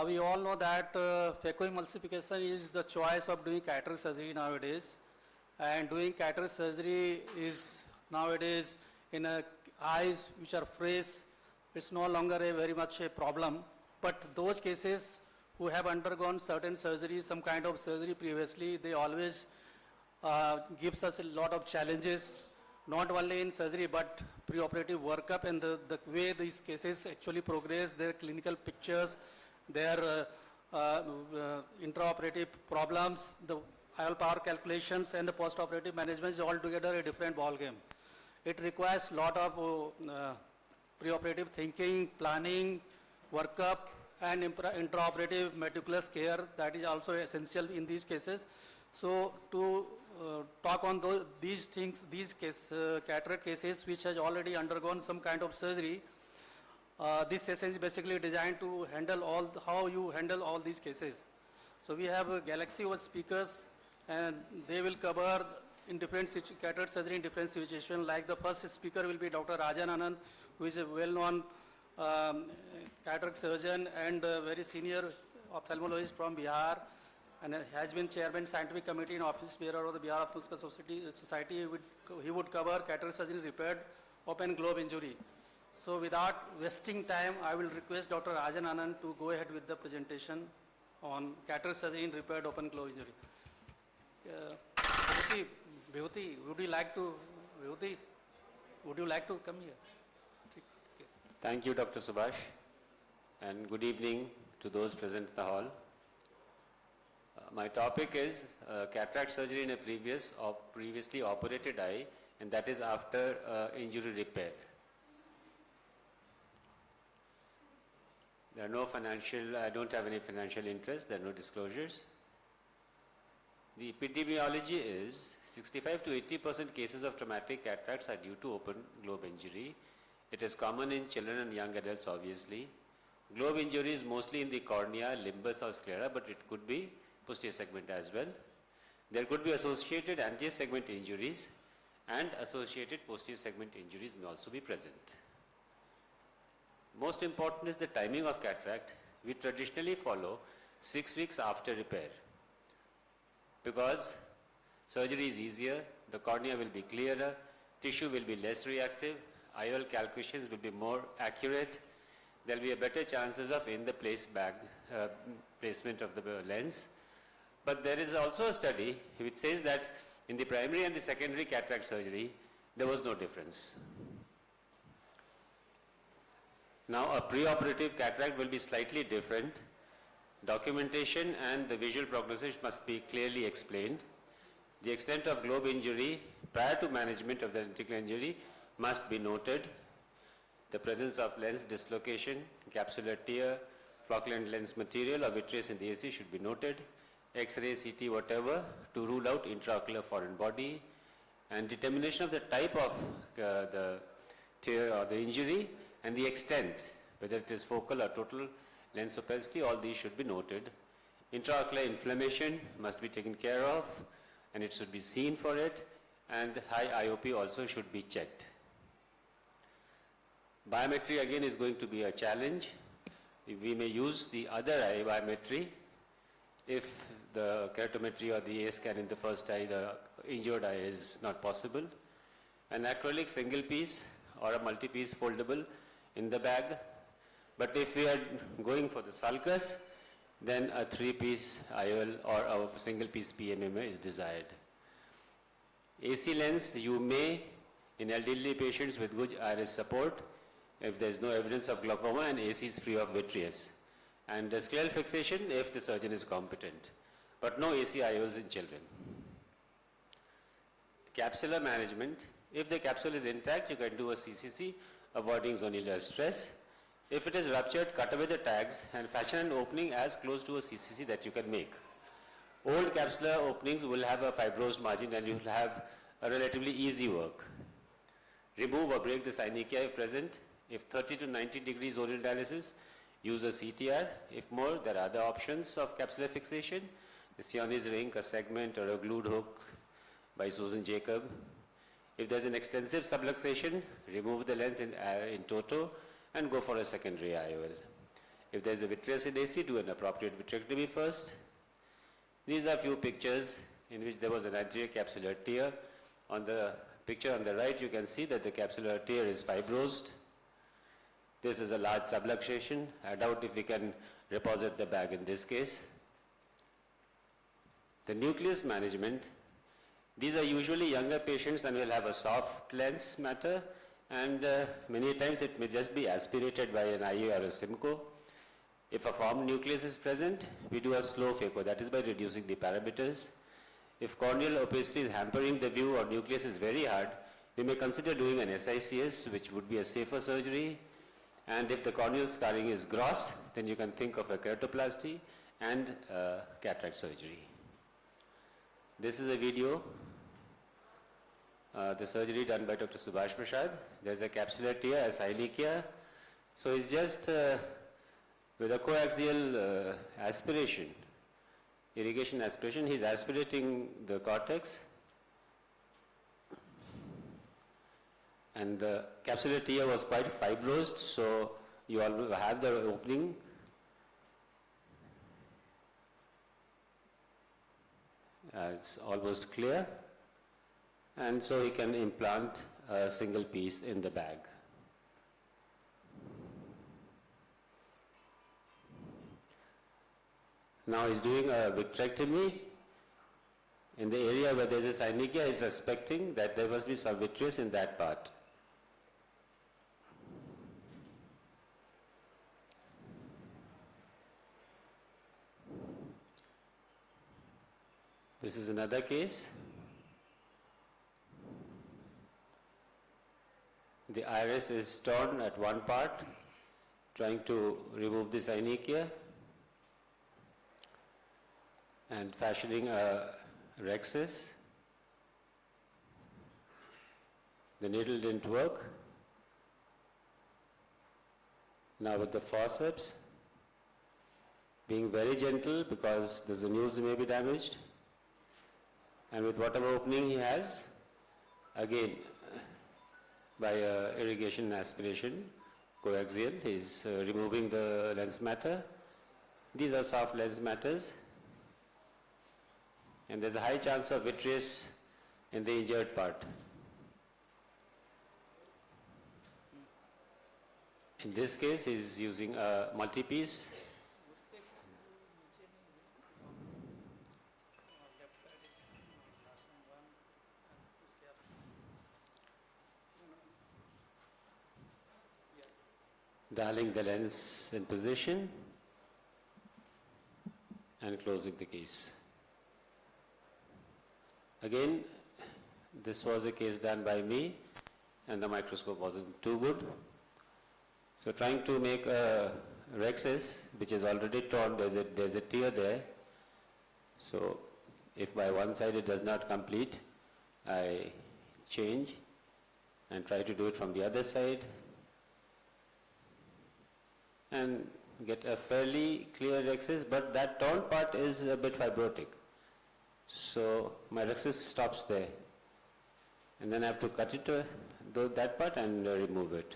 We all know that phacoemulsification is the choice of doing cataract surgery nowadays. And doing cataract surgery is nowadays in eyes which are fresh. It's no longer a very much a problem. But those cases who have undergone certain surgery, some kind of surgery previously, they always gives us a lot of challenges, not only in surgery but preoperative workup and the way these cases actually progress, their clinical pictures, their intraoperative problems, the IOL power calculations and the postoperative management is altogether a different ball game. It requires a lot of preoperative thinking, planning, workup and intraoperative meticulous care that is also essential in these cases. So to talk on these things, these cataract cases which has already undergone some kind of surgery, this session is basically designed to handle how you handle all these cases. So we have a galaxy of speakers and they will cover in different cataract surgery in different situations. Like the first speaker will be Dr. Rajan Anand, who is a well-known cataract surgeon and very senior ophthalmologist from Bihar, and has been chairman scientific committee in office bearer of the Bihar Ophthalmic Society. He would cover cataract surgery repaired open globe injury. So without wasting time, I will request Dr. Rajan Anand to go ahead with the presentation on cataract surgery in repaired open globe injury. Bhuti, would you like to come here? Thank you, Dr. Subhash, and good evening to those present in the hall. My topic is cataract surgery in a previously operated eye, and that is after injury repair. There are no I don't have any financial interest, there are no disclosures. The epidemiology is 65 to 80% cases of traumatic cataracts are due to open globe injury. It is common in children and young adults, obviously. Globe injury is mostly in the cornea, limbus or sclera, but it could be posterior segment as well. There could be associated anterior segment injuries, and associated posterior segment injuries may also be present. Most important is the timing of cataract. We traditionally follow 6 weeks after repair, because surgery is easier, the cornea will be clearer, tissue will be less reactive, IOL calculations will be more accurate, there will be a better chances of in the place bag placement of the lens. But there is also a study which says that in the primary and the secondary cataract surgery, there was no difference. Now a preoperative cataract will be slightly different. Documentation and the visual prognosis must be clearly explained. The extent of globe injury prior to management of the lenticular injury must be noted. The presence of lens dislocation, capsular tear, flocculent lens material or vitreous in the AC should be noted. X-ray, CT, whatever, to rule out intraocular foreign body, and determination of the type of the tear or the injury and the extent, whether it is focal or total lens opacity, all these should be noted. Intraocular inflammation must be taken care of and it should be seen for it, and high IOP also should be checked. Biometry again is going to be a challenge. We may use the other eye biometry if the keratometry or the A scan in the first eye, the injured eye, is not possible. An acrylic single piece or a multi-piece foldable in the bag. But if we are going for the sulcus, then a 3-piece IOL or a single piece PMMA is desired. AC lens, you may, in elderly patients with good iris support, if there is no evidence of glaucoma and AC is free of vitreous. And scleral fixation if the surgeon is competent. But no AC IOLs in children. Capsular management, if the capsule is intact, you can do a CCC, avoiding zonular stress. If it is ruptured, cut away the tags and fashion an opening as close to a CCC that you can make. Old capsular openings will have a fibrosed margin and you will have a relatively easy work. Remove or break the synechia if present. If 30 to 90 degrees zonal dialysis, use a CTR. If more, there are other options of capsular fixation. The Sionis ring, a segment or a glued hook by Susan Jacob. If there's an extensive subluxation, remove the lens in toto and go for a secondary IOL. If there's a vitreous in AC, do an appropriate vitrectomy first. These are few pictures in which there was an anterior capsular tear. On the picture on the right, you can see that the capsular tear is fibrosed. This is a large subluxation. I doubt if we can reposit the bag in this case. The nucleus management, these are usually younger patients and will have a soft lens matter, and many times it may just be aspirated by an IE or a Simcoe. If a formed nucleus is present, we do a slow phaco, that is by reducing the parameters. If corneal opacity is hampering the view or nucleus is very hard, we may consider doing an SICS, which would be a safer surgery. And if the corneal scarring is gross, then you can think of a keratoplasty and cataract surgery. This is a video, the surgery done by Dr. Subhash Prasad. There's a capsular tear, a synechiae. So it's just with a coaxial aspiration, irrigation aspiration, he's aspirating the cortex. And the capsular tear was quite fibrosed, so you all have the opening. It's almost clear. And so he can implant a single piece in the bag. Now he's doing a vitrectomy. In the area where there is a synechiae, he's suspecting that there must be some vitreous in that part. This is another case. The iris is torn at one part, trying to remove the synechiae and fashioning a rhexis. The needle didn't work. Now with the forceps, being very gentle because the venules may be damaged, and with whatever opening he has, again by irrigation aspiration, coaxial, he is removing the lens matter. These are soft lens matters, and there's a high chance of vitreous in the injured part. In this case, he is using a multi-piece. Dialing the lens in position and closing the case. Again, this was a case done by me and the microscope wasn't too good. So trying to make a rhexis which is already torn, there's a tear there. So if by one side it does not complete, I change and try to do it from the other side and get a fairly clear rhexis, but that torn part is a bit fibrotic. So my rhexis stops there. And then I have to cut it to that part and remove it.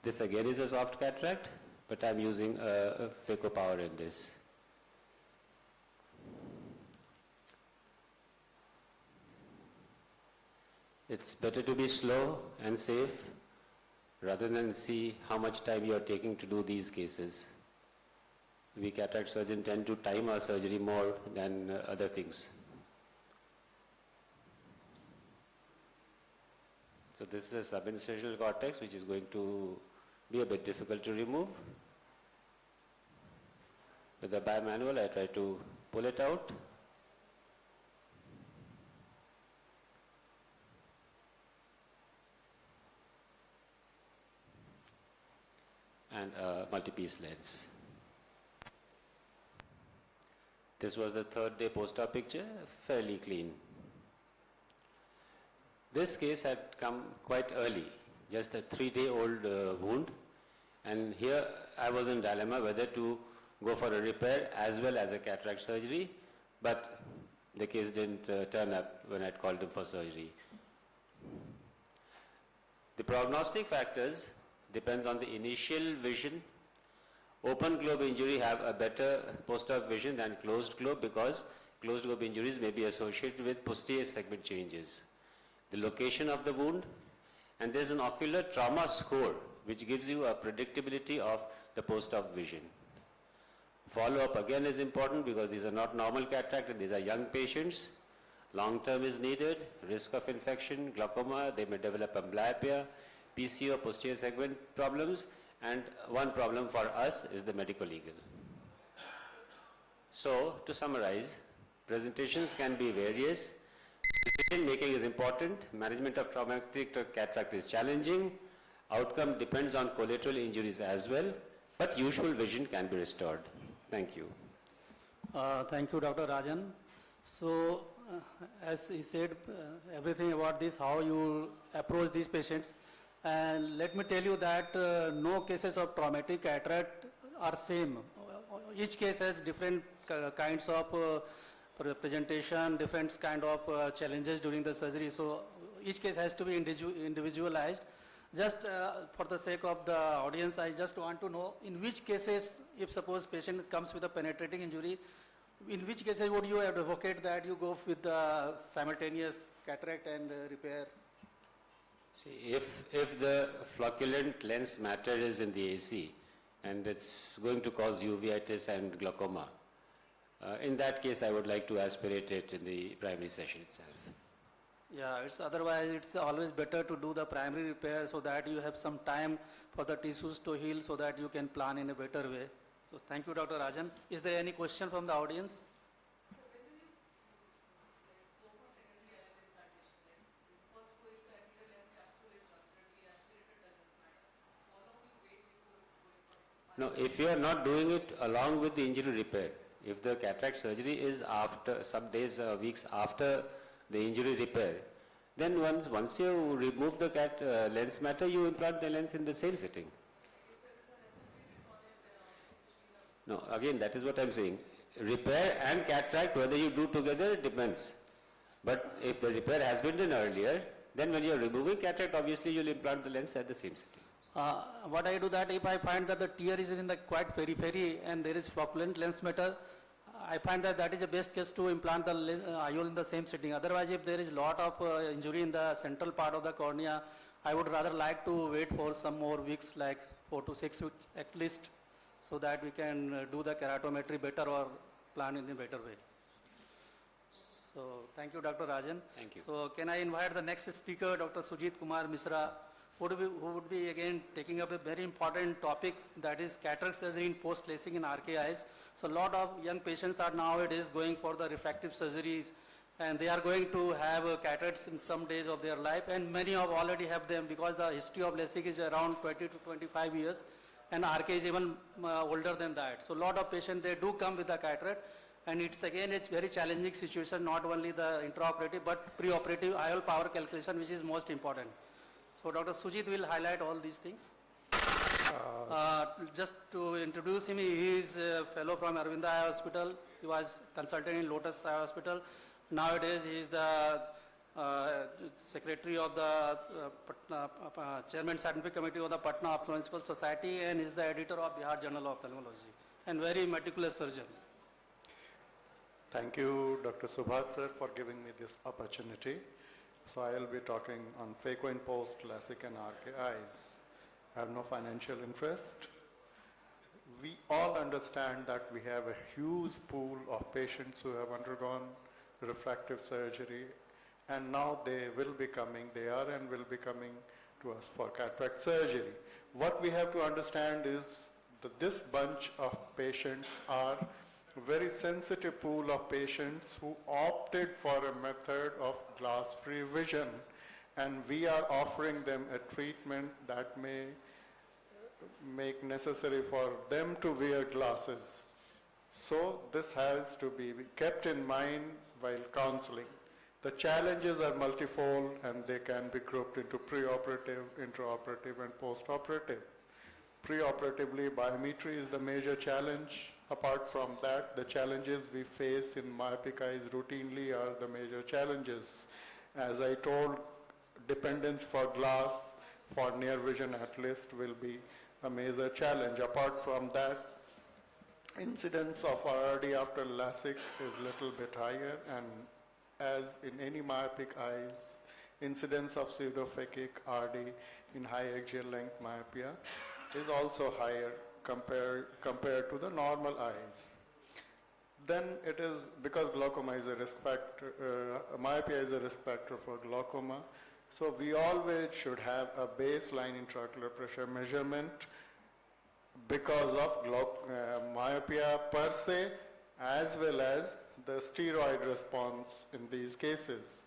This again is a soft cataract, but I'm using a phaco power in this. It's better to be slow and safe rather than see how much time you are taking to do these cases. We cataract surgeons tend to time our surgery more than other things. So this is a subincisional cortex which is going to be a bit difficult to remove. With the bimanual, I try to pull it out. And a multi-piece lens. This was the third day post-op picture, fairly clean. This case had come quite early, just a 3-day-old wound, and here I was in dilemma whether to go for a repair as well as a cataract surgery, but the case didn't turn up when I called him for surgery. The prognostic factors depends on the initial vision Open globe injury have a better post-op vision than closed globe because closed globe injuries may be associated with posterior segment changes. The location of the wound, and there's an ocular trauma score which gives you a predictability of the post-op vision. Follow-up again is important because these are not normal cataract and these are young patients. Long-term is needed, risk of infection, glaucoma, they may develop amblyopia, PCO, posterior segment problems, and one problem for us is the medico-legal. So, to summarize, presentations can be various. Decision making is important, management of traumatic cataract is challenging, outcome depends on collateral injuries as well, but usual vision can be restored. Thank you. Thank you, Dr. Rajan. So, as he said, everything about this, how you approach these patients. And let me tell you that no cases of traumatic cataract are same. Each case has different kinds of presentation, different kind of challenges during the surgery. So each case has to be individualized. Just for the sake of the audience, I just want to know in which cases, if suppose patient comes with a penetrating injury, in which cases would you advocate that you go with the simultaneous cataract and repair? See, if the flocculent lens matter is in the AC and it's going to cause uveitis and glaucoma, in that case I would like to aspirate it in the primary session itself. Yeah, otherwise it's always better to do the primary repair so that you have some time for the tissues to heal so that you can plan in a better way. So thank you, Dr. Rajan. Is there any question from the audience? No, if you are not doing it along with the injury repair, if the cataract surgery is after some days or weeks after the injury repair, then once you remove the lens matter, you implant the lens in the same sitting. No, again, that is what I'm saying. Repair and cataract, whether you do together, depends. But if the repair has been done earlier, then when you're removing cataract, obviously you'll implant the lens at the same sitting. What I do that if I find that the tear is in the quite periphery and there is flocculent lens matter, I find that that is the best case to implant the IOL in the same sitting. Otherwise, if there is lot of injury in the central part of the cornea, I would rather like to wait for some more weeks, like 4 to 6 weeks at least, so that we can do the keratometry better or plan in a better way. So, thank you, Dr. Rajan. Thank you. So, can I invite the next speaker, Dr. Sujit Kumar Misra, who would be again taking up a very important topic, that is cataract surgery in post-lacing in RKIs. So, a lot of young patients are nowadays going for the refractive surgeries, and they are going to have cataracts in some days of their life, and many of already have them because the history of LASIK is around 20 to 25 years, and RK is even older than that. So, a lot of patients, they do come with the cataract, and it's again, it's very challenging situation, not only the intraoperative, but preoperative IOL power calculation, which is most important. So, Dr. Sujit will highlight all these things. Just to introduce him, he is a fellow from Arvinda Eye Hospital. He was consultant in Lotus Eye Hospital. Nowadays, he is the secretary of the chairman scientific committee of the Patna Ophthalmological Society, and is the editor of Bihar Journal of Ophthalmology, and very meticulous surgeon. Thank you, Dr. Subhash sir, for giving me this opportunity. So I will be talking on frequent post LASIK and RKIs. I have no financial interest. We all understand that we have a huge pool of patients who have undergone refractive surgery, and now they are and will be coming to us for cataract surgery. What we have to understand is that this bunch of patients are a very sensitive pool of patients who opted for a method of glass-free vision, and we are offering them a treatment that may make necessary for them to wear glasses. So this has to be kept in mind while counseling. The challenges are multifold, and they can be grouped into preoperative, intraoperative, and postoperative. Preoperatively, biometry is the major challenge. Apart from that, the challenges we face in myopic eyes routinely are the major challenges. As I told, dependence for glass, for near vision at least, will be a major challenge. Apart from that, Incidence of RRD after LASIK is little bit higher, and as in any myopic eyes, incidence of pseudophakic RD in high axial length myopia is also higher compared to the normal eyes. Then it is because glaucoma is a risk factor, myopia is a risk factor for glaucoma. So we always should have a baseline intraocular pressure measurement because of myopia per se, as well as the steroid response in these cases.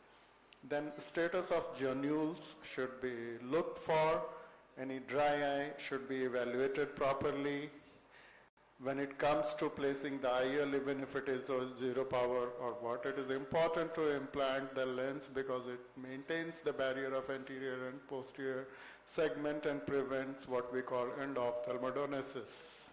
Then status of granules should be looked for. Any dry eye should be evaluated properly. When it comes to placing the IOL, even if it is a zero power or what, it is important to implant the lens because it maintains the barrier of anterior and posterior segment and prevents what we call endophthalmodonesis.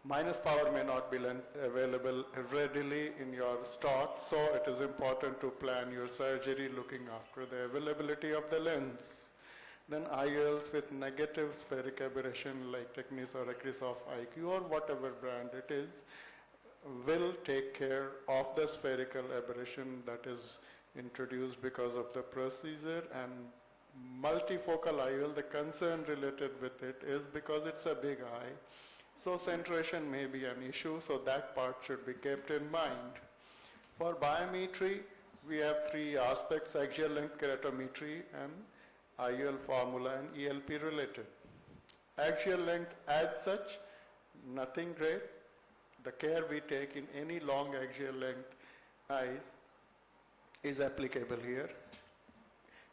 Minus power may not be available readily in your stock, so it is important to plan your surgery looking after the availability of the lens. Then IOLs with negative spheric aberration like Technis or Acrisoft IQ or whatever brand it is will take care of the spherical aberration that is introduced because of the procedure. And multifocal IOL, the concern related with it is because it's a big eye, so centration may be an issue, so that part should be kept in mind. For biometry, we have three aspects: axial length keratometry and IOL formula and ELP related. Axial length as such, nothing great. The care we take in any long axial length eyes is applicable here.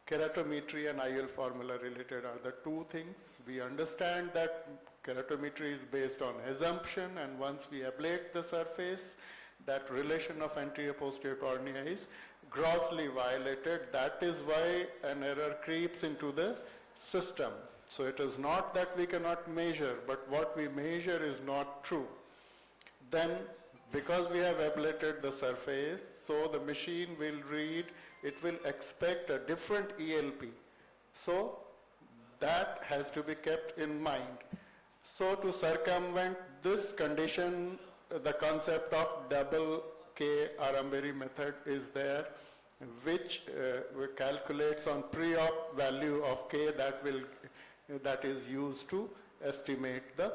Keratometry and IOL formula related are the two things. We understand that keratometry is based on assumption, and once we ablate the surface, that relation of anterior posterior cornea is grossly violated. That is why an error creeps into the system. So it is not that we cannot measure, but what we measure is not true. Then, because we have ablated the surface, so the machine will read, it will expect a different ELP. So that has to be kept in mind. So to circumvent this condition, the concept of double K Aramberi method is there, which calculates on pre-op value of K that is used to estimate the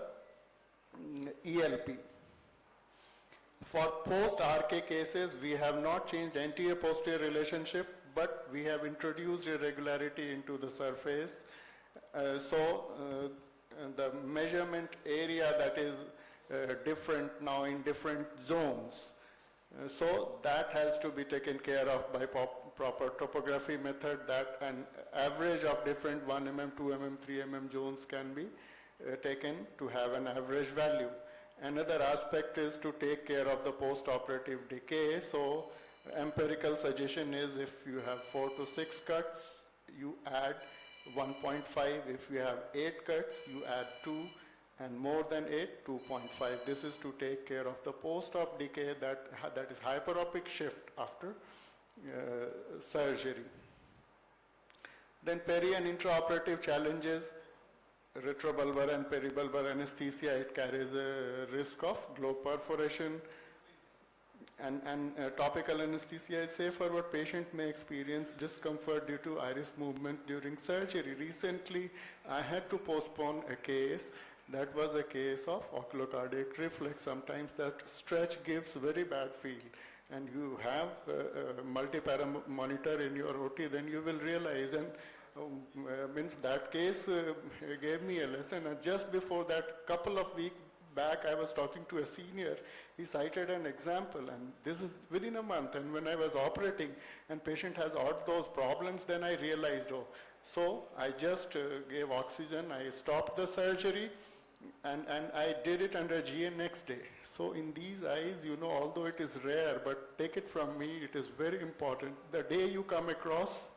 ELP. For post-RK cases, we have not changed anterior-posterior relationship, but we have introduced irregularity into the surface. The measurement area that is different now in different zones. So that has to be taken care of by proper topography method, that an average of different 1 mm, 2 mm, 3 mm zones can be taken to have an average value. Another aspect is to take care of the post-operative decay. So empirical suggestion is if you have 4 to 6 cuts, you add 1.5. If you have 8 cuts, you add 2. And more than 8, 2.5. This is to take care of the post-op decay that is hyperopic shift after surgery. Then peri and intraoperative challenges, retrobulbar and peribulbar anesthesia, it carries a risk of globe perforation. And topical anesthesia is safer, but patient may experience discomfort due to iris movement during surgery. Recently, I had to postpone a case. That was a case of oculocardiac reflex. Sometimes that stretch gives very bad feel, and you have a multi-param monitor in your OT, then you will realize. And means that case gave me a lesson. And just before that, couple of weeks back, I was talking to a senior. He cited an example, and this is within a month. And when I was operating, and patient has all those problems, then I realized, oh, so I just gave oxygen. I stopped the surgery. And I did it under GA next day. So in these eyes, although it is rare, but take it from me, it is very important. The day you come across,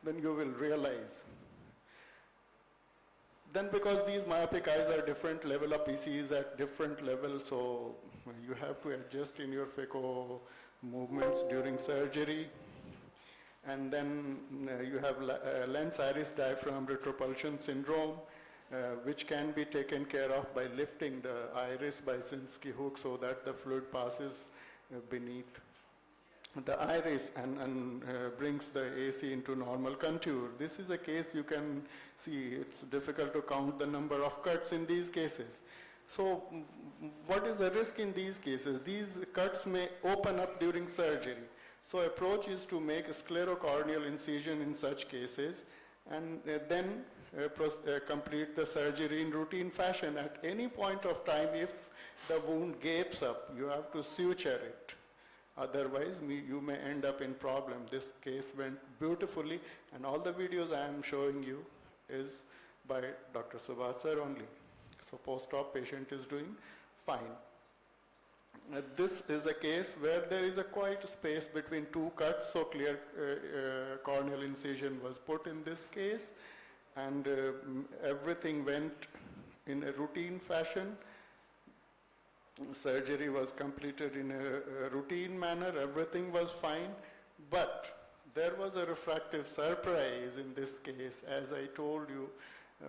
then you will realize. Then because these myopic eyes are different level of PCs at different levels, so you have to adjust in your phaco movements during surgery. And then you have lens iris diaphragm retropulsion syndrome. which can be taken care of by lifting the iris Bycinski hook so that the fluid passes beneath the iris and brings the AC into normal contour. This is a case you can see. It's difficult to count the number of cuts in these cases. So what is the risk in these cases? These cuts may open up during surgery. So approach is to make a sclerocorneal incision in such cases and then complete the surgery in routine fashion. At any point of time, if the wound gapes up, you have to suture it. Otherwise, you may end up in problem. This case went beautifully, and all the videos I am showing you is by Dr. Subhash sir only. So post-op patient is doing fine. This is a case where there is a quite space between two cuts, so clear corneal incision was put in this case, and everything went in a routine fashion. Surgery was completed in a routine manner, everything was fine, but there was a refractive surprise in this case, as I told you,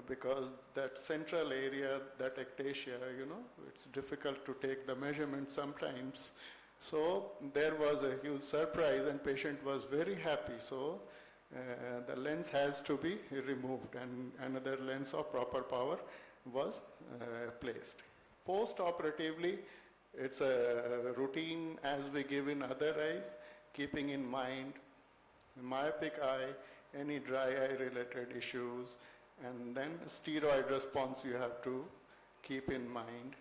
because that central area, that ectasia, it's difficult to take the measurement sometimes. So there was a huge surprise and patient was very happy. So the lens has to be removed and another lens of proper power was placed. Post-operatively, it's a routine as we give in other eyes, keeping in mind myopic eye, any dry eye related issues, and then steroid response you have to keep in mind.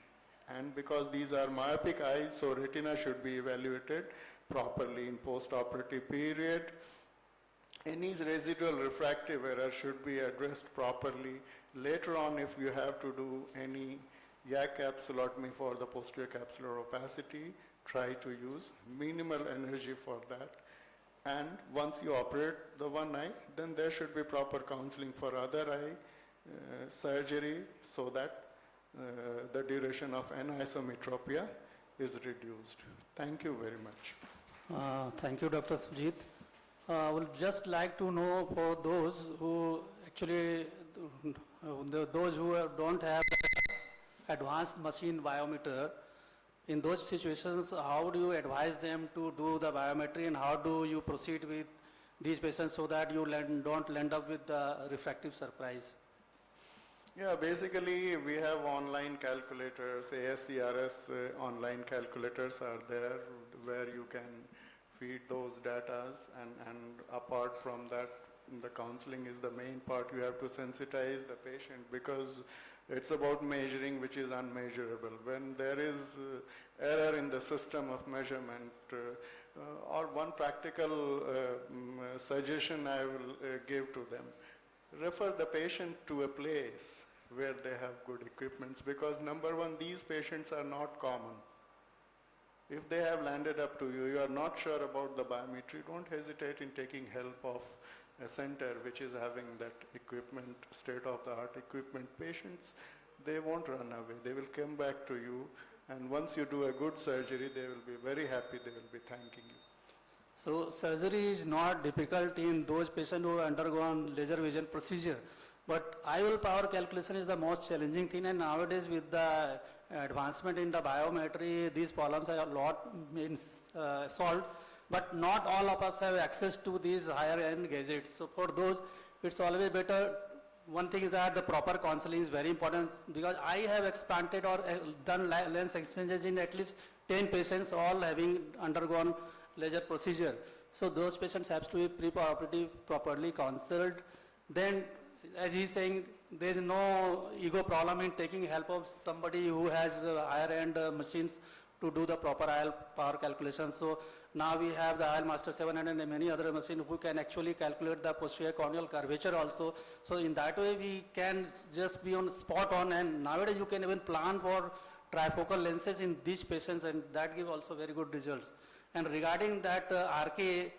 And because these are myopic eyes, so retina should be evaluated properly in post-operative period. Any residual refractive error should be addressed properly. Later on, if you have to do any YAG capsulotomy for the posterior capsular opacity, try to use minimal energy for that. And once you operate the one eye, then there should be proper counseling for other eye surgery so that the duration of anisometropia is reduced. Thank you very much. Thank you, Dr. Sujit. I would just like to know for those who actually, those who don't have advanced machine biometer, in those situations, how do you advise them to do the biometry and how do you proceed with these patients so that you don't end up with the refractive surprise? Yeah, basically we have online calculators, ASCRS online calculators are there where you can feed those data and apart from that, the counseling is the main part. You have to sensitize the patient because it's about measuring which is unmeasurable. When there is error in the system of measurement, or one practical suggestion I will give to them, refer the patient to a place where they have good equipments because number one, these patients are not common. If they have landed up to you, you are not sure about the biometry, don't hesitate in taking help of a center which is having that equipment, state-of-the-art equipment. Patients, they won't run away. They will come back to you, and once you do a good surgery, they will be very happy. They will be thanking you. So surgery is not difficult in those patients who have undergone laser vision procedure, but IOL power calculation is the most challenging thing, and nowadays with the advancement in the biometry, these problems are a lot solved. But not all of us have access to these higher end gadgets. So for those, it's always better. One thing is that the proper counseling is very important because I have expanded or done lens exchanges in at least 10 patients, all having undergone laser procedure. So those patients have to be pre-operative, properly counseled. Then, as he's saying, there is no ego problem in taking help of somebody who has higher end machines to do the proper IOL power calculation. So now we have the IOL Master 700 and many other machines who can actually calculate the posterior corneal curvature also. So in that way we can just be on spot on, and nowadays you can even plan for trifocal lenses in these patients, and that give also very good results. And regarding that RK,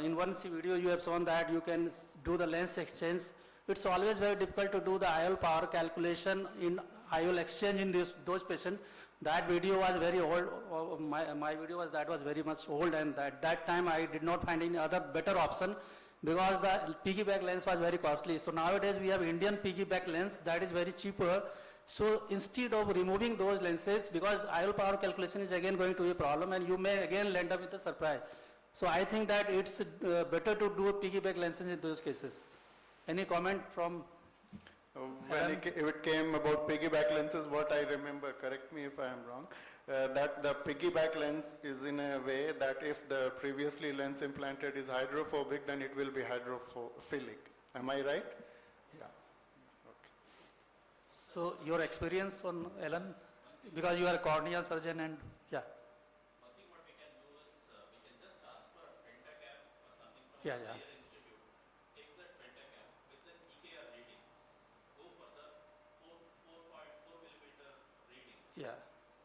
in one video you have shown that you can do the lens exchange. It's always very difficult to do the IOL power calculation in IOL exchange in those patients. That video was very old, my video was very much old, and at that time I did not find any other better option because the piggyback lens was very costly. So nowadays we have Indian piggyback lens that is very cheaper. So instead of removing those lenses, because IOL power calculation is again going to be a problem and you may again end up with a surprise. So I think that it's better to do piggyback lenses in those cases. Any comment from? When it came about piggyback lenses, what I remember, correct me if I am wrong, that the piggyback lens is in a way that if the previously lens implanted is hydrophobic, then it will be hydrophilic. Am I right? Yeah. Okay. So your experience on Alan, because you are a cornea surgeon and yeah. One thing what we can do is we can just ask for a pentacam or something from Yeah, the yeah. Real Institute. Take that pentacam with the EKR readings. Go for the 4.4 millimeter reading. Yeah.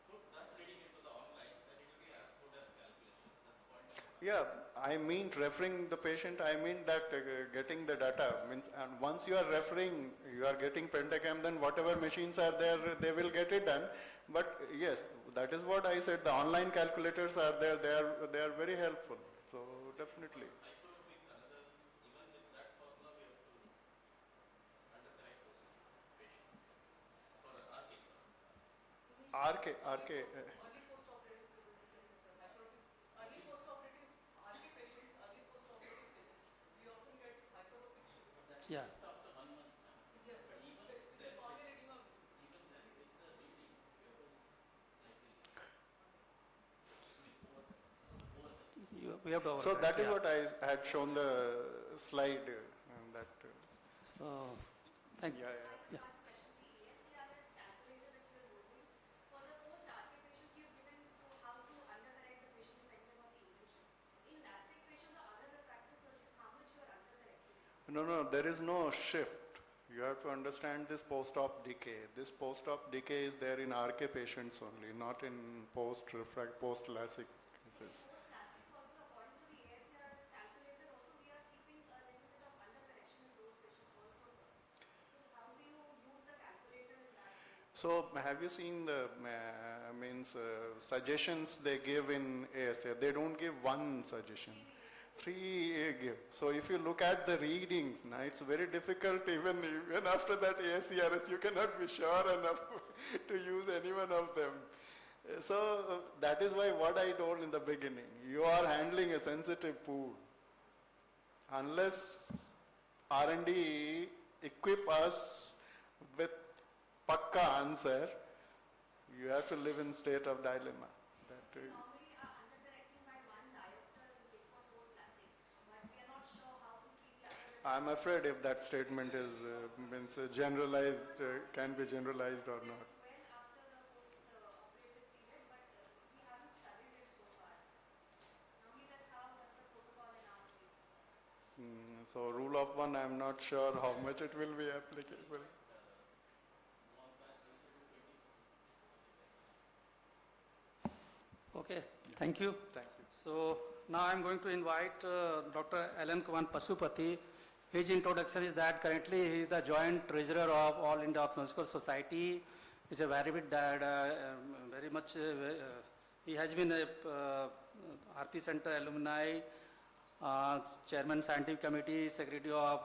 Put that reading into the online, then it will be as good as calculation. That's point number one. Yeah, I mean referring the patient, I mean that getting the data means, and once you are referring, you are getting pentacam, then whatever machines are there, they will get it done. But yes, that is what I said, the online calculators are there, they are very helpful. So definitely. Micropic, another, even with that formula, we have to undercorrect those patients for RK, sir. RK, Early post-operative phases, sir. Early post-operative RK patients, early post-operative phases, we often get hyperopic shift. Yeah. After 1 month, Yes, sir. With the cornea reading of even then with the readings, we have to slightly We have to so overcome, that is yeah. what I had shown the slide and that. So, thank you. Yeah. One question, the ASCRS calculator that you are using, for the post-RK patients you've given, so how to undercorrect the patient depending upon the incision. In LASIK patients or other refractive surgeries, how much you are undercorrecting? No, there is no shift. You have to understand this post-op decay. This post-op decay is there in RK patients only, not in post-LASIK cases. Post-LASIK also, according to the ASCRS calculator, also we are keeping a little bit of undercorrection in those patients also, sir. So how do you use the calculator in that case? So have you seen the suggestions they give in ASA? They don't give one suggestion. Three give. So if you look at the readings, it's very difficult even after that ASCRS, you cannot be sure enough to use any one of them. So that is why what I told in the beginning, you are handling a sensitive pool. Unless R&D equip us with pakka answer, you have to live in state of dilemma. Normally are undercorrecting by 1 diopter in case of post-LASIK, but we are not sure how to treat the other. I'm afraid if that statement is generalized, can be generalized or not. Well after the post-operative period, but we haven't studied it so far. Normally that's the protocol in our case. So rule of one, I'm not sure how much it will be applicable. Okay, thank you. Thank you. So now I'm going to invite Dr. Alan Kumar Pasupati. His introduction is that currently he is the joint treasurer of All India Ophthalmological Society. He's a very big dad, very much, he has been a RP Center alumni, chairman scientific committee, secretary of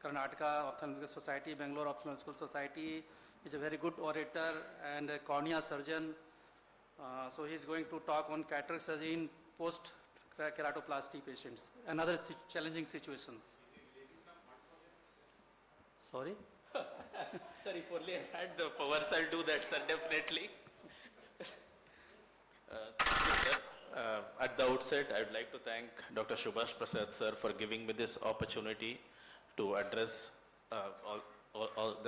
Karnataka Ophthalmological Society, Bangalore Ophthalmological Society. He's a very good orator and a cornea surgeon. So he's going to talk on cataract surgery in post-keratoplasty patients and other challenging situations. Sorry? Sir, if only I had the powers, I'll do that, sir, definitely. Thank you, sir. At the outset, I would like to thank Dr. Subhash Prasad, sir, for giving me this opportunity to address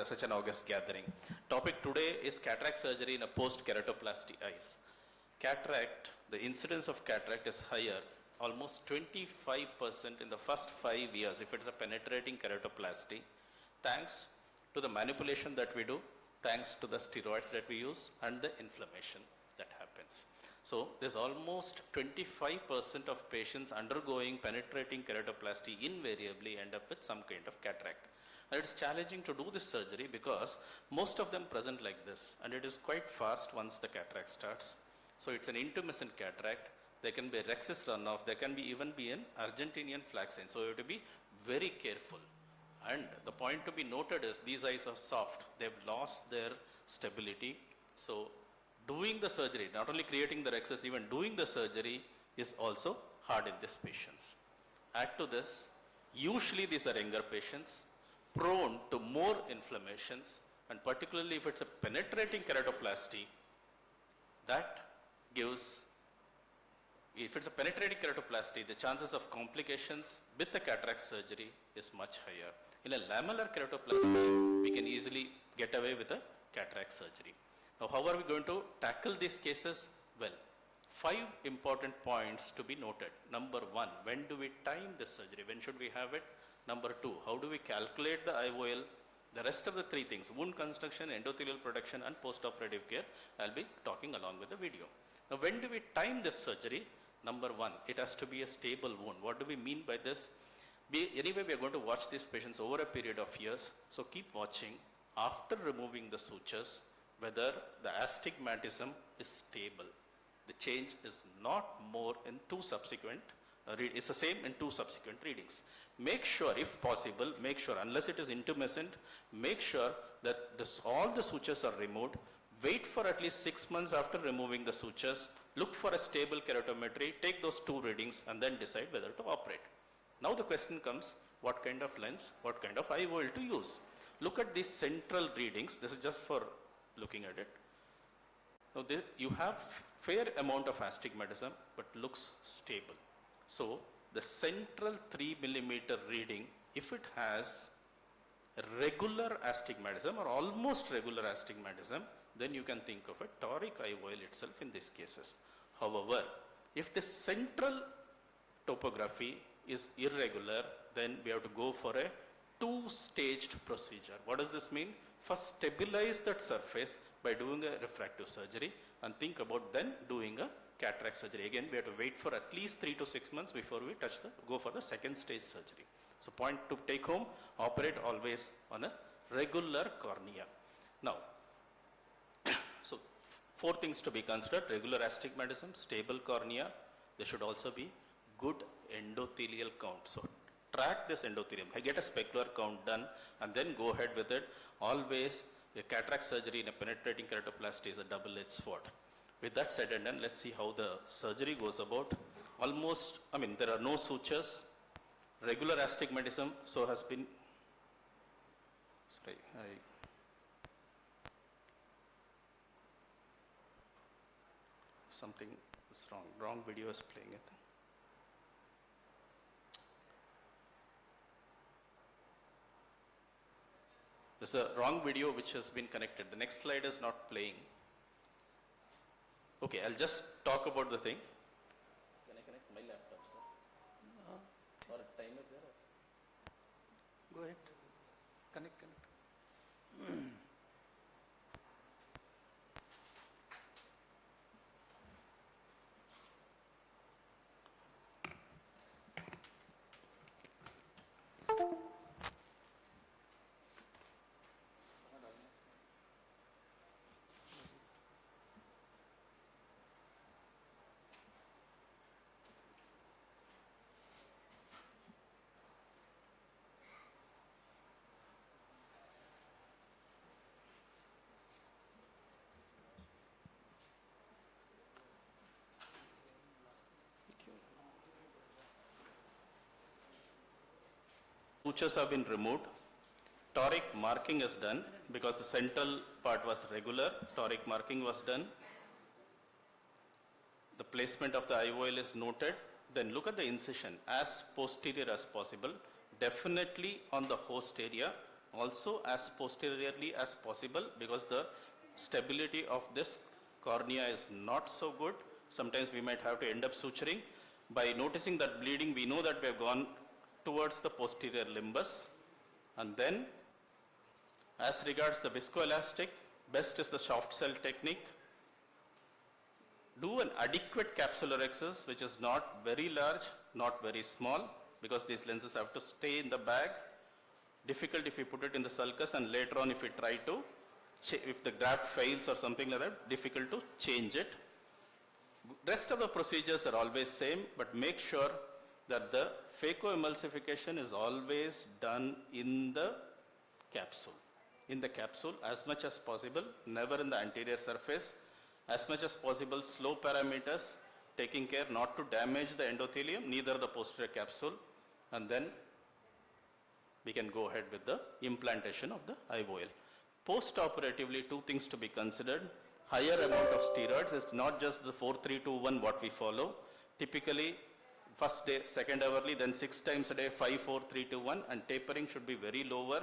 such an august gathering. Topic today is cataract surgery in a post-keratoplasty eyes. Cataract, the incidence of cataract is higher, almost 25% in the first 5 years if it's a penetrating keratoplasty, thanks to the manipulation that we do, thanks to the steroids that we use and the inflammation that happens. So there's almost 25% of patients undergoing penetrating keratoplasty invariably end up with some kind of cataract. And it's challenging to do this surgery because most of them present like this and it is quite fast once the cataract starts. So it's an intermittent cataract. there can be a rhexis runoff, there can be even be an Argentinian flaxen. So you have to be very careful. And the point to be noted is these eyes are soft. They've lost their stability. So doing the surgery, not only creating the rhexis, even doing the surgery is also hard in these patients. Add to this, usually these are younger patients, prone to more inflammations, and particularly if it's a penetrating keratoplasty, that gives, if it's a penetrating keratoplasty, the chances of complications with the cataract surgery is much higher. In a lamellar keratoplasty, we can easily get away with a cataract surgery. Now, how are we going to tackle these cases? Well, 5 important points to be noted. Number 1, when do we time this surgery? When should we have it? Number 2, how do we calculate the IOL? The rest of the 3 things, wound construction, endothelial protection, and postoperative care, I'll be talking along with the video. Now, when do we time this surgery? Number 1, it has to be a stable wound. What do we mean by this? Anyway, we are going to watch these patients over a period of years. So keep watching after removing the sutures whether the astigmatism is stable. The change is not more in 2 subsequent, it's the same in 2 subsequent readings. Make sure, if possible, make sure, unless it is intumescent, make sure that all the sutures are removed. Wait for at least 6 months after removing the sutures. Look for a stable keratometry, take those 2 readings, and then decide whether to operate. Now the question comes, what kind of lens, what kind of IOL to use? Look at these central readings. This is just for looking at it. Now you have fair amount of astigmatism, but looks stable. So the central 3 millimeter reading, if it has regular astigmatism or almost regular astigmatism, then you can think of a toric IOL itself in these cases. However, if the central topography is irregular, then we have to go for a 2-staged procedure. What does this mean? First, stabilize that surface by doing a refractive surgery, and think about then doing a cataract surgery. Again, we have to wait for at least 3 to 6 months before we go for the 2nd stage surgery. So point to take home, operate always on a regular cornea. Now, so 4 things to be considered: regular astigmatism, stable cornea. There should also be good endothelial count. So track this endothelium, get a specular count done, and then go ahead with it. Always, a cataract surgery in a penetrating keratoplasty is a double-edged sword. With that said and done, let's see how the surgery goes about. Almost, there are no sutures. Regular astigmatism, so has been, something is wrong video is playing it. There's a wrong video which has been connected. The next slide is not playing. Okay, I'll just talk about the thing. Can I connect my laptop, sir? Or time is there? Go ahead. Connect. Sutures have been removed. Toric marking is done because the central part was regular. Toric marking was done. The placement of the IOL is noted. Then look at the incision as posterior as possible. Definitely on the host area. Also as posteriorly as possible, because the stability of this cornea is not so good. Sometimes we might have to end up suturing. By noticing that bleeding, we know that we have gone towards the posterior limbus. And then, as regards the viscoelastic, best is the soft cell technique. Do an adequate capsular excess, which is not very large, not very small, because these lenses have to stay in the bag. Difficult if you put it in the sulcus, and later on if you try to, if the graft fails or something like that, difficult to change it. Rest of the procedures are always same, but make sure that the phacoemulsification is always done in the capsule. In the capsule as much as possible, never in the anterior surface. As much as possible, slow parameters, taking care not to damage the endothelium, neither the posterior capsule, and then we can go ahead with the implantation of the IOL. Post-operatively, two things to be considered. Higher amount of steroids is not just the 4-3-2-1 what we follow. Typically, first day, second hourly, then 6 times a day, 5-4-3-2-1, and tapering should be very lower.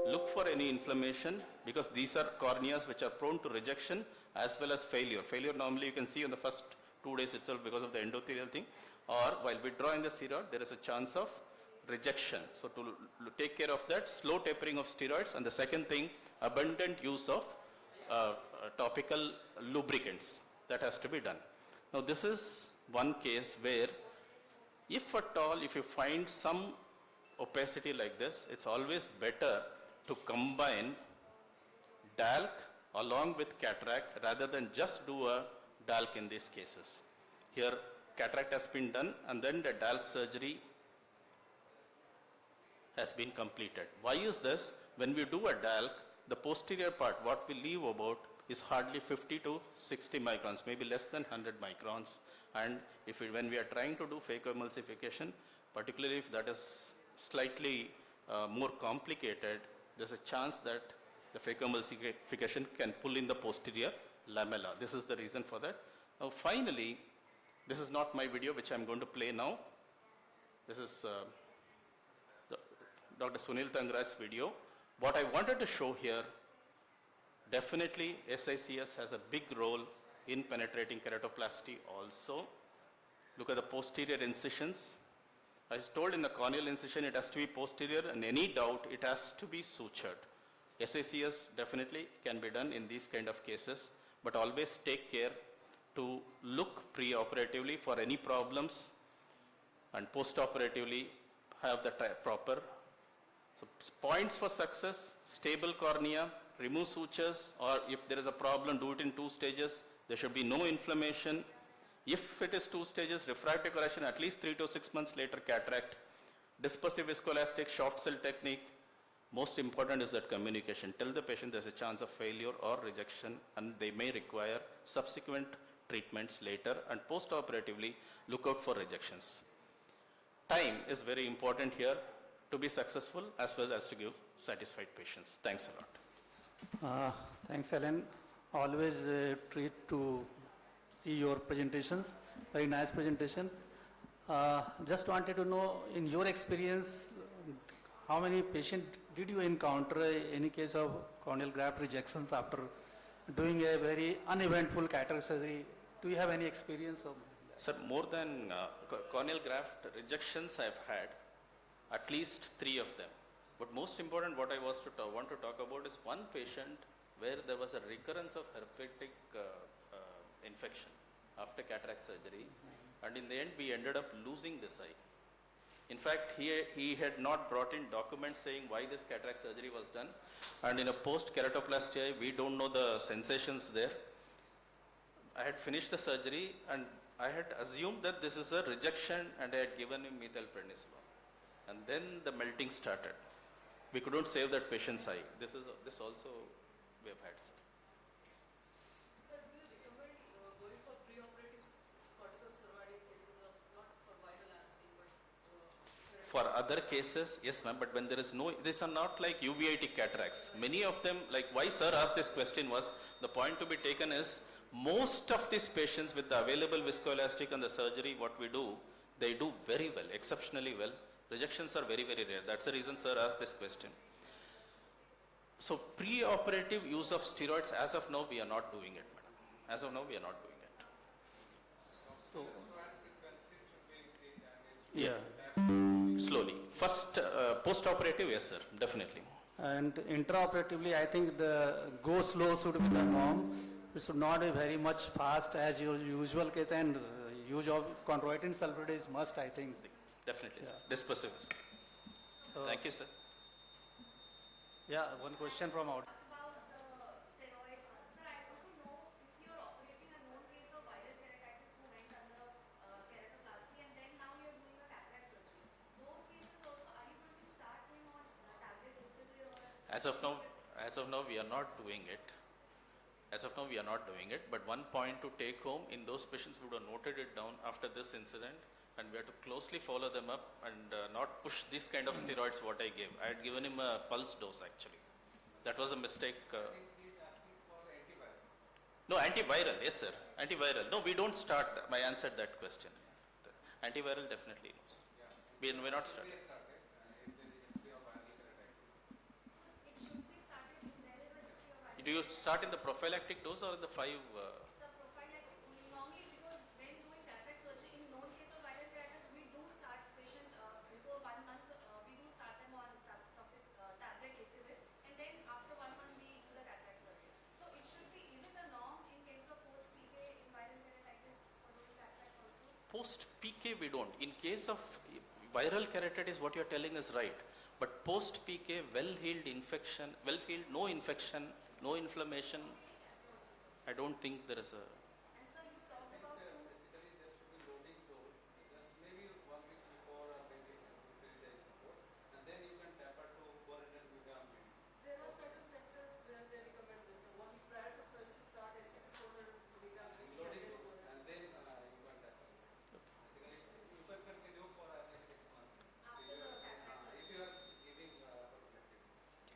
Look for any inflammation because these are corneas which are prone to rejection as well as failure. Failure normally you can see on the first 2 days itself because of the endothelial thing, or while withdrawing the steroid, there is a chance of rejection. So to take care of that, slow tapering of steroids, and the second thing, abundant use of topical lubricants. That has to be done. Now this is one case where if at all, if you find some opacity like this, it's always better to combine DALC along with cataract rather than just do a DALC in these cases. Here cataract has been done and then the DALC surgery has been completed. Why is this? When we do a DALC, the posterior part, what we leave about is hardly 50 to 60 microns, maybe less than 100 microns. And when we are trying to do phacoemulsification, particularly if that is slightly more complicated, there's a chance that the phacoemulsification can pull in the posterior lamella. This is the reason for that. Now finally, this is not my video which I'm going to play now. This is Dr. Sunil Tangraj's video. What I wanted to show here, definitely SICS has a big role in penetrating keratoplasty also. Look at the posterior incisions. I was told in the corneal incision it has to be posterior, and any doubt it has to be sutured. SICS definitely can be done in these kind of cases, but always take care to look pre-operatively for any problems and post-operatively have the proper. So points for success: stable cornea, remove sutures, or if there is a problem, do it in 2 stages. There should be no inflammation. If it is 2 stages, refractive correction at least 3 to 6 months later, cataract. Dispersive viscoelastic soft cell technique. Most important is that communication. Tell the patient there's a chance of failure or rejection and they may require subsequent treatments later, and post-operatively look out for rejections. Time is very important here to be successful as well as to give satisfied patients. Thanks a lot. Thanks, Alan. Always treat to see your presentations. Very nice presentation. Just wanted to know, in your experience, how many patients did you encounter any case of corneal graft rejections after doing a very uneventful cataract surgery? Do you have any experience of that? Sir, more than corneal graft rejections I've had, at least 3 of them. But most important what I want to talk about is one patient where there was a recurrence of herpetic infection after cataract surgery, and in the end we ended up losing this eye. In fact, he had not brought in documents saying why this cataract surgery was done, and in a post-keratoplasty eye, we don't know the sensations there. I had finished the surgery and I had assumed that this is a rejection and I had given him methylprednisolone. And then the melting started. We couldn't save that patient's eye. This also we have had, sir. Sir, do you recommend going for preoperative corticosteroid cases of not for viral abscess, but For other cases, yes ma'am, but when there is no, these are not like uveitic cataracts. Many of them, like why sir asked this question was, the point to be taken is, most of these patients with the available viscoelastic and the surgery, what we do, they do very well, exceptionally well. Rejections are very, very rare. That's the reason sir asked this question. So pre-operative use of steroids, as of now, we are not doing it, madam. As of now, we are not doing it. So, yeah. Slowly. First, post-operative, yes sir, definitely. And intraoperatively, I think the go slow should be the norm. It should not be very much fast as your usual case, and use of chondroitin sulfate is must, I think. Definitely, Yeah. sir. Dispersive. So, Thank you, sir. yeah, one question from out. About the steroids, sir, I want to know if you're operating a known case of viral keratitis who As of now, we are not doing it. As of now, we are not doing it, but one point to take home, in those patients who would have noted it down after this incident, and we have to closely follow them up and not push this kind of steroids what I gave. I had given him a pulse dose actually. That was a mistake. No, antiviral, yes sir, antiviral. No, we don't start, I answered that question. Antiviral definitely knows. We're not starting. It should be started if there is a history of viral. Do you start in the prophylactic dose or in the 5? It's a prophylactic only. Normally, because when doing cataract surgery, in known case of viral keratitis, we do start patients before 1 month. We do start them on tablet ACV, and then after 1 month we do the cataract surgery. So it should be. Is it a norm in case of post PK in viral keratitis for doing cataract also? Post PK we don't. In case of viral keratitis, what you are telling is right. But post PK, well-healed infection, well-healed, no infection, no inflammation, I don't think there is a. And sir, you talked about two. There are certain sectors where they recommend this. The one prior to surgery start IC54 milligram and then After the cataract surgery.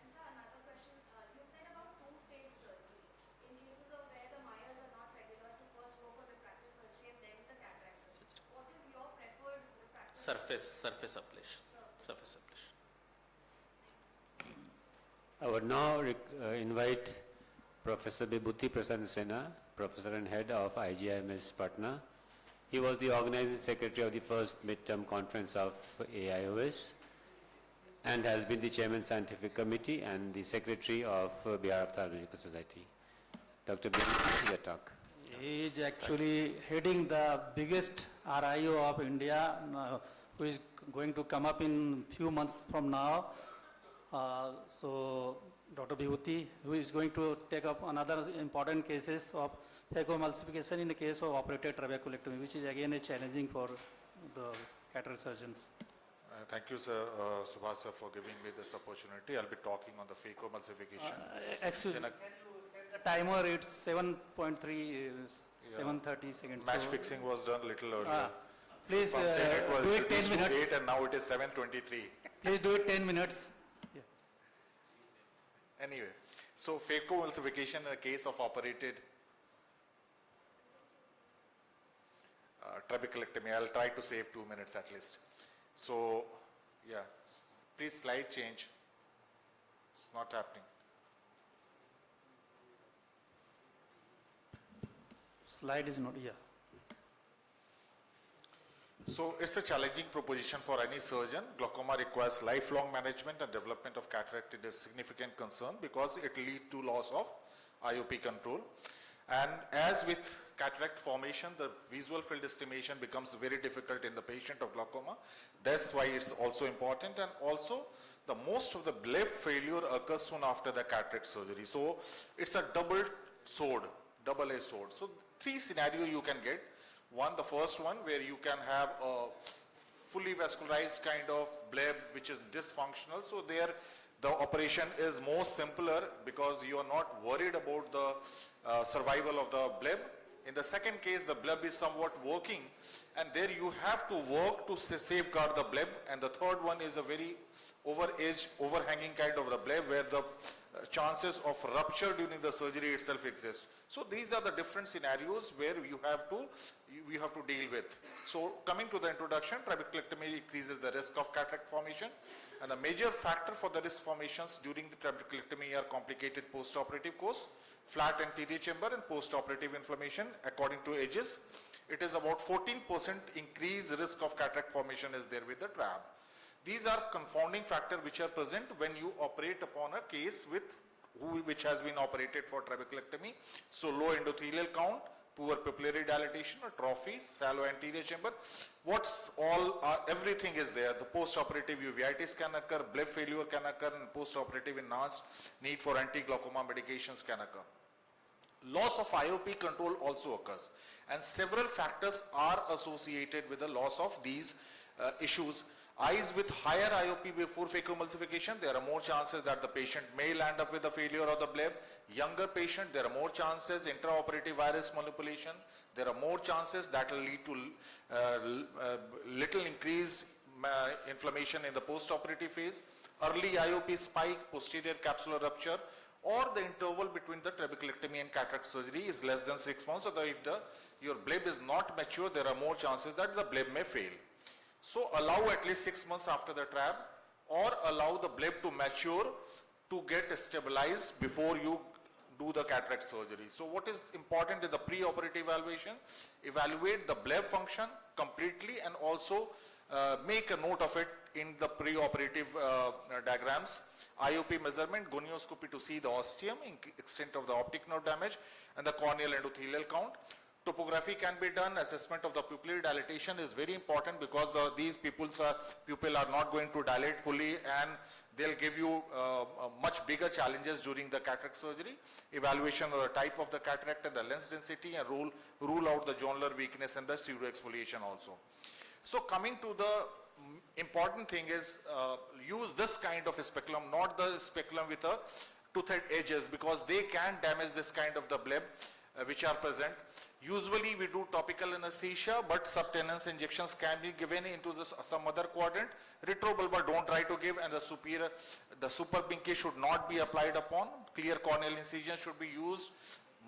And sir, another question. You said about two-stage surgery. In cases of where the Myers are not regular, to first go for refractive surgery and then the cataract surgery. What is your preferred refractive? Surface ablation. Surface ablation. I would now invite Professor Vibhuti Prasad Sena, Professor and Head of IGIMS Patna. He was the organizing secretary of the first midterm conference of AIOS and has been the chairman scientific committee and the secretary of Bihar Ophthalmological Society. Dr. Vibhuti, your talk. He is actually heading the biggest RIO of India, who is going to come up in few months from now. So Dr. Vibhuti, who is going to take up another important cases of phacoemulsification in the case of operated trabeculectomy, which is again a challenging for the cataract surgeons. Thank you, sir, Subhash sir, for giving me this opportunity. I'll be talking on the phacoemulsification. Excuse me, Then can you set the timer? It's 7.3, 7:30 seconds. match So, fixing was done a little earlier. please From 10 it was do it 10 reduced to minutes. 8 and now it is 7:23. Please do it 10 minutes. Yeah. Anyway, so phacoemulsification in a case of operated trabeculectomy. I'll try to save 2 minutes at least. So, yeah, please slide change. It's not happening. Slide is not here. So it's a challenging proposition for any surgeon. Glaucoma requires lifelong management and development of cataract. It is a significant concern because it leads to loss of IOP control. And as with cataract formation, the visual field estimation becomes very difficult in the patient of glaucoma. That's why it's also important. And also, the most of the bleb failure occurs soon after the cataract surgery. So it's a double-edged sword. So 3 scenarios you can get. One, the first one where you can have a fully vascularized kind of bleb which is dysfunctional. So there the operation is more simpler because you are not worried about the survival of the bleb. In the second case, the bleb is somewhat working and there you have to work to safeguard the bleb. And the third one is a very overhanging kind of the bleb where the chances of rupture during the surgery itself exist. So these are the different scenarios where you have to deal with. So coming to the introduction, trabeculectomy increases the risk of cataract formation, and the major factor for the risk formations during the trabeculectomy are complicated post-operative course, flat anterior chamber and post-operative inflammation. According to ages, it is about 14% increased risk of cataract formation is there with the trab. These are confounding factors which are present when you operate upon a case which has been operated for trabeculectomy. So low endothelial count, poor pupillary dilatation, atrophy, shallow anterior chamber. Everything is there. The post-operative uveitis can occur, bleb failure can occur, and post-operative enhanced need for anti-glaucoma medications can occur. Loss of IOP control also occurs, and several factors are associated with the loss of these issues. Eyes with higher IOP before phacoemulsification, there are more chances that the patient may land up with a failure of the bleb. Younger patient, there are more chances intraoperative iris manipulation. There are more chances that will lead to little increased inflammation in the post-operative phase. Early IOP spike, posterior capsular rupture, or the interval between the trabeculectomy and cataract surgery is less than 6 months. So if your bleb is not mature, there are more chances that the bleb may fail. So allow at least 6 months after the trab, or allow the bleb to mature to get stabilized before you do the cataract surgery. So what is important in the pre-operative evaluation? Evaluate the bleb function completely and also make a note of it in the pre-operative diagrams. IOP measurement, gonioscopy to see the ostium, extent of the optic nerve damage, and the corneal endothelial count. Topography can be done. Assessment of the pupillary dilatation is very important because these pupil are not going to dilate fully, and they'll give you much bigger challenges during the cataract surgery. Evaluation of the type of the cataract and the lens density, and rule out the jonular weakness and the pseudoexfoliation also. So coming to the important thing is use this kind of speculum, not the speculum with a toothed edges, because they can damage this kind of the bleb which are present. Usually we do topical anesthesia, but subtenuous injections can be given into some other quadrant. Retrobulbar don't try to give, and the super pinky should not be applied upon. Clear corneal incision should be used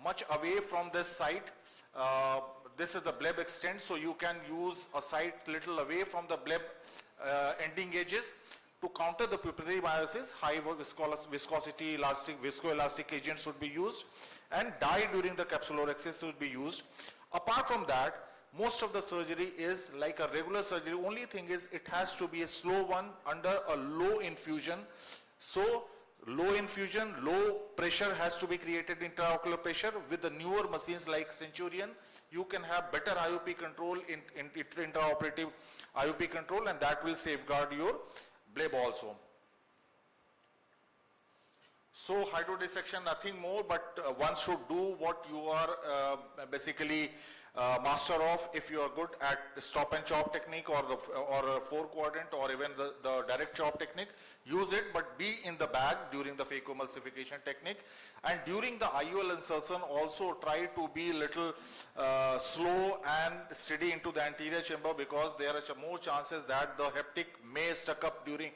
much away from this site. This is the bleb extent, so you can use a site little away from the bleb ending edges. To counter the pupillary meiosis, high viscosity viscoelastic agents should be used, and dye during the capsulorhexis should be used. Apart from that, most of the surgery is like a regular surgery. Only thing is it has to be a slow one under a low infusion. So low infusion, low pressure has to be created, intraocular pressure. With the newer machines like Centurion, you can have better IOP control in intraoperative IOP control, and that will safeguard your bleb also. So hydrodissection, nothing more, but one should do what you are basically master of. If you are good at stop and chop technique, or a 4-quadrant, or even the direct chop technique, use it, but be in the bag during the phacoemulsification technique. And during the IOL insertion, also try to be little slow and steady into the anterior chamber, because there are more chances that the haptic may stuck up during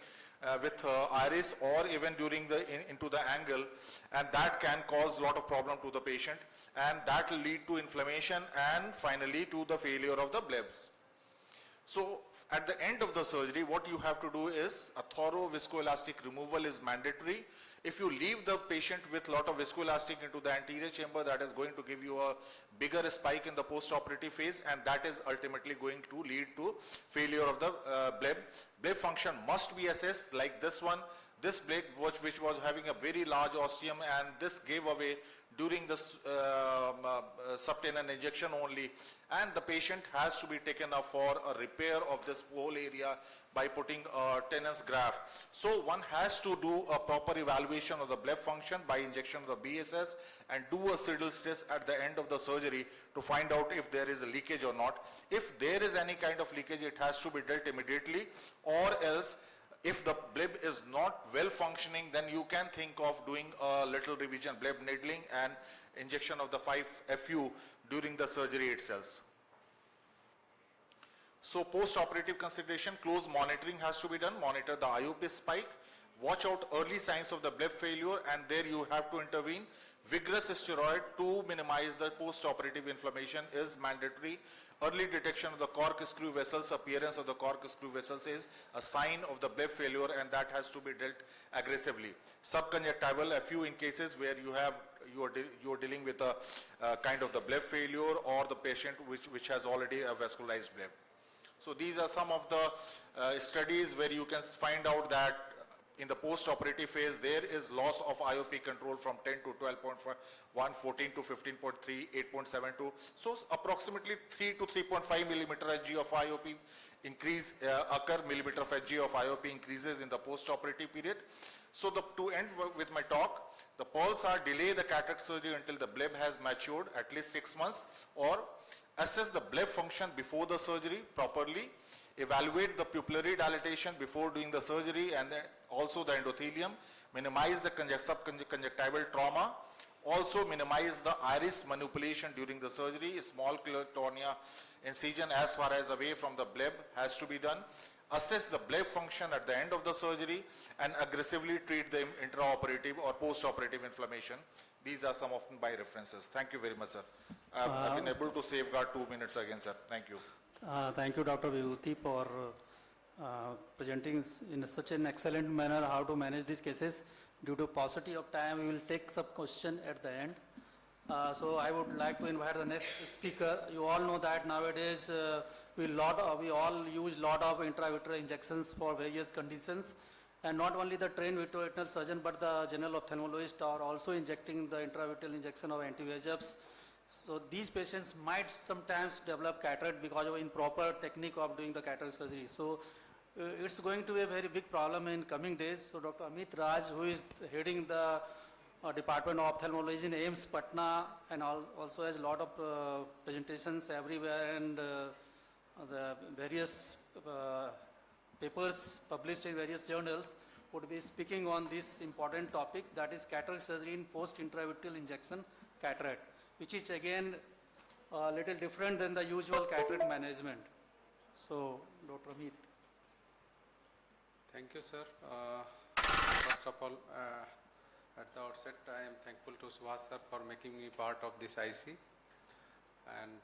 with iris, or even during into the angle, and that can cause a lot of problem to the patient, and that will lead to inflammation and finally to the failure of the blebs. So at the end of the surgery, what you have to do is a thorough viscoelastic removal is mandatory. If you leave the patient with lot of viscoelastic into the anterior chamber, that is going to give you a bigger spike in the post-operative phase, and that is ultimately going to lead to failure of the bleb. Bleb function must be assessed like this one. This bleb which was having a very large ostium, and this gave away during the subtenon injection only, and the patient has to be taken up for a repair of this whole area by putting a tenons graft. So one has to do a proper evaluation of the bleb function by injection of the BSS, and do a Siddle test at the end of the surgery to find out if there is a leakage or not. If there is any kind of leakage, it has to be dealt immediately, or else if the bleb is not well functioning, then you can think of doing a little revision, bleb needling and injection of the 5-FU during the surgery itself. So post-operative consideration, close monitoring has to be done. Monitor the IOP spike, watch out early signs of the bleb failure, and there you have to intervene. Vigorous steroid to minimize the post-operative inflammation is mandatory. Early detection of the cork screw vessels, appearance of the cork screw vessels is a sign of the bleb failure, and that has to be dealt aggressively. Subconjunctival, FU in cases where you are dealing with a kind of the bleb failure, or the patient which has already a vascularized bleb. So these are some of the studies where you can find out that in the post-operative phase, there is loss of IOP control from 10 to 12.1, 14 to 15.3, 8.72. So approximately 3 to 3.5 millimeter Hg of IOP increase occur, millimeter of Hg of IOP increases in the post-operative period. So to end with my talk, the pearls are delay the cataract surgery until the bleb has matured at least 6 months, or assess the bleb function before the surgery properly, evaluate the pupillary dilatation before doing the surgery and then also the endothelium, minimize the subconjunctival trauma, also minimize the iris manipulation during the surgery. Small cornea incision as far as away from the bleb has to be done. Assess the bleb function at the end of the surgery and aggressively treat the intraoperative or post-operative inflammation. These are some of my references. Thank you very much, sir. I've been able to safeguard 2 minutes again, sir. Thank you. Thank you, Dr. Vibhuti, for presenting in such an excellent manner how to manage these cases. Due to paucity of time, we will take some question at the end. So I would like to invite the next speaker. You all know that nowadays we all use lot of intravitreal injections for various conditions, and not only the trained vitreoretinal surgeon but the general ophthalmologist are also injecting the intravitreal injection of anti-VEGFs. So these patients might sometimes develop cataract because of improper technique of doing the cataract surgery. So it's going to be a very big problem in coming days. So Dr. Amit Raj, who is heading the Department of Ophthalmology in AIIMS Patna, and also has a lot of presentations everywhere, and the various papers published in various journals, would be speaking on this important topic, that is cataract surgery in post-intravitreal injection cataract, which is again a little different than the usual cataract management. So, Dr. Amit. Thank you, sir. First of all, at the outset, I am thankful to Subhash sir for making me part of this IC. And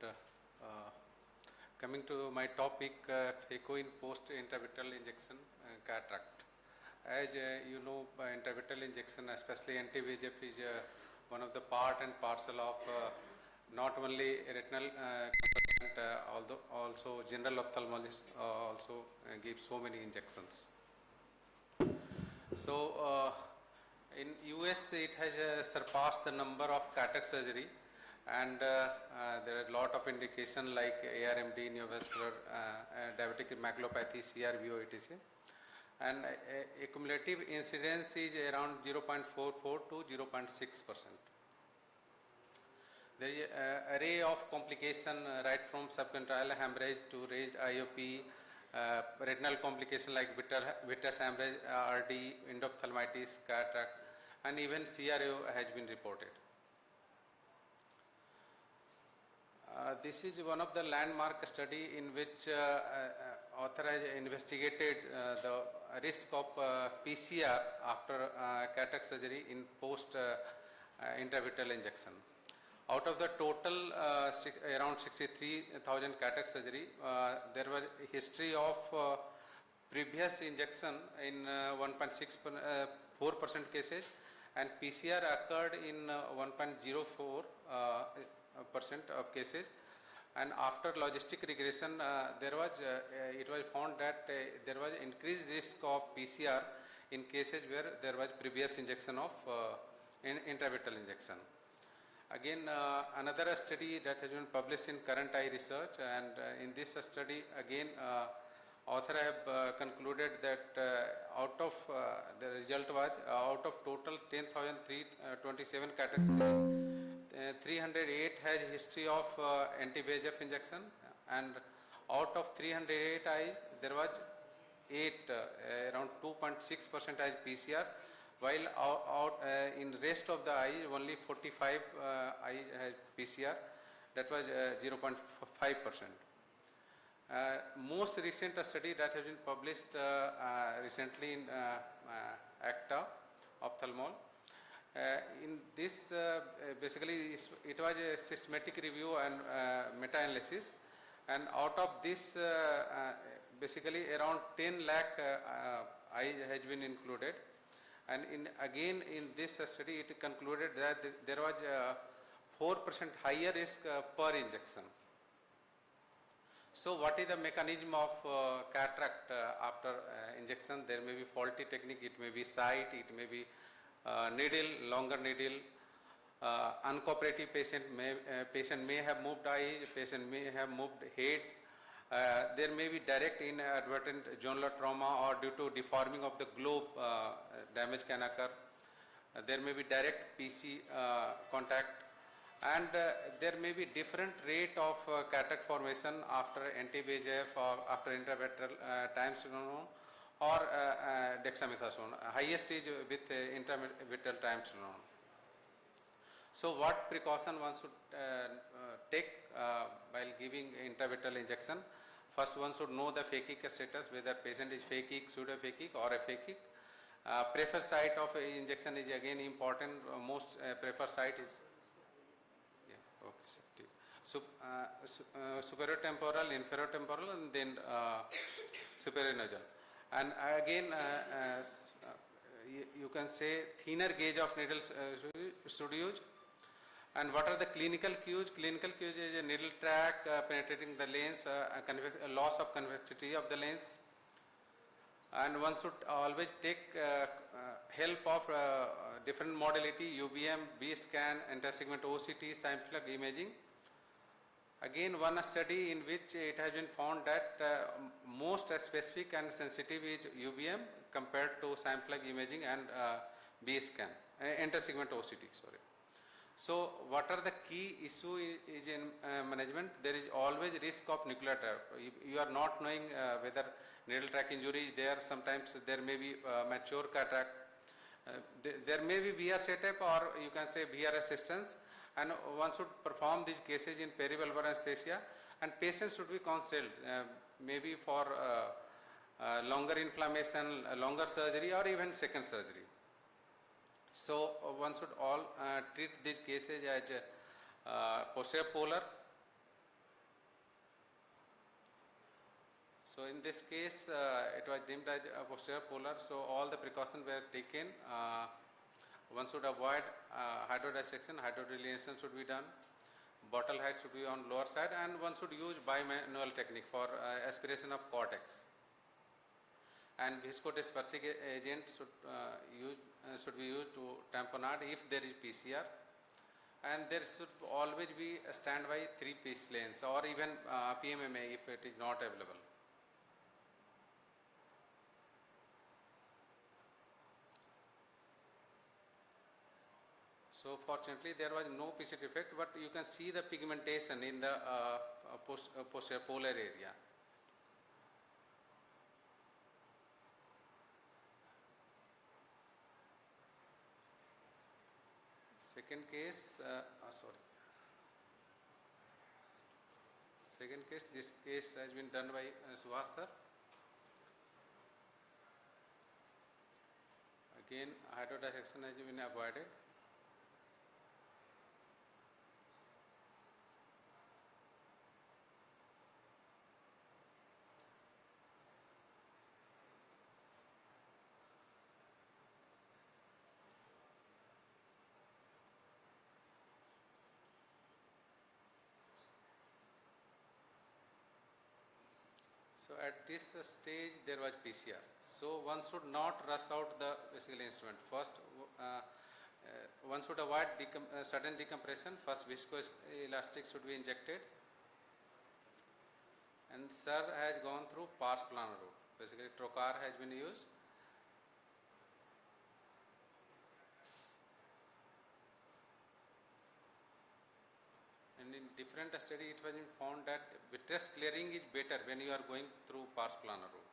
coming to my topic, phaco in post-intravitreal injection cataract. As you know, intravitreal injection, especially anti-VEGF, is one of the part and parcel of not only retinal consultant, although also general ophthalmologist also give so many injections. So in US it has surpassed the number of cataract surgery, and there are a lot of indication like ARMD, neovascular, diabetic maculopathy, CRVO, etc. And a cumulative incidence is around 0.44 to 0.6%. There is an array of complication right from subconjunctival hemorrhage to raised IOP, retinal complication like vitreous hemorrhage, RD, endophthalmitis, cataract, and even CRO has been reported. This is one of the landmark study in which author has investigated the risk of PCR after cataract surgery in post intravitreal injection. Out of the total around 63,000 cataract surgery, there was a history of previous injection in 1.64% cases, and PCR occurred in 1.04% of cases. And after logistic regression, it was found that there was increased risk of PCR in cases where there was previous injection of intravitreal injection. Again, another study that has been published in Current Eye Research, and in this study again author have concluded that the result was out of total 10,327 cataract surgery, 308 has history of anti-VEGF injection, and out of 308 eyes there was 8 around 2.6% as PCR, while in rest of the eye only 45 eyes has PCR, that was 0.5%. Most recent study that has been published recently in ACTA Ophthalmol. In this basically it was a systematic review and meta-analysis, and out of this basically around 10 lakh eyes has been included, and again in this study it concluded that there was a 4% higher risk per injection. So what is the mechanism of cataract after injection? There may be faulty technique, it may be site, it may be needle, longer needle, uncooperative patient may have moved eye, patient may have moved head, there may be direct inadvertent jonular trauma, or due to deforming of the globe damage can occur. There may be direct PC contact, And there may be different rate of cataract formation after anti-VEGF or after intravitreal triamcinolone or dexamethasone. Highest is with intravitreal triamcinolone. So what precaution one should take while giving intravitreal injection? First, one should know the phakic status, whether patient is phakic, pseudophakic or aphakic. Preferred site of injection is again important. Most preferred site is superior temporal, inferior temporal, and then superior nasal. And again, you can say thinner gauge of needles should use. And what are the clinical cues? Clinical cues is a needle track penetrating the lens, loss of convexity of the lens. And one should always take help of different modality, UBM, B-scan, intersegment OCT, sample imaging. Again, one study in which it has been found that most specific and sensitive is UBM compared to sample imaging and B-scan, intersegment OCT, sorry. So, what are the key issue is in management? There is always risk of nuclear trap. You are not knowing whether needle track injury is there. Sometimes there may be mature cataract. There may be VR setup or you can say VR assistance, and one should perform these cases in perivalvular anesthesia, and patients should be counseled maybe for longer inflammation, longer surgery or even second surgery. So one should all treat these cases as posterior polar. So in this case, it was deemed as posterior polar. So all the precautions were taken. One should avoid hydrodissection, hydrodelineation should be done. Bottle height should be on lower side, and one should use bimanual technique for aspiration of cortex. And viscodispersic agent should be used to tamponade if there is PCR. And there should always be a standby 3-piece lens or even PMMA if it is not available. So fortunately there was no PC defect, but you can see the pigmentation in the posterior polar area. Second case, Second case, this case has been done by Subhash sir. Again, hydrodissection has been avoided. So at this stage there was PCR. So one should not rush out the basically instrument. First, one should avoid sudden decompression. First, viscoelastic should be injected. And sir has gone through pars plana route. Basically, trocar has been used. And in different study, it was found that vitreous clearing is better when you are going through pars plana route.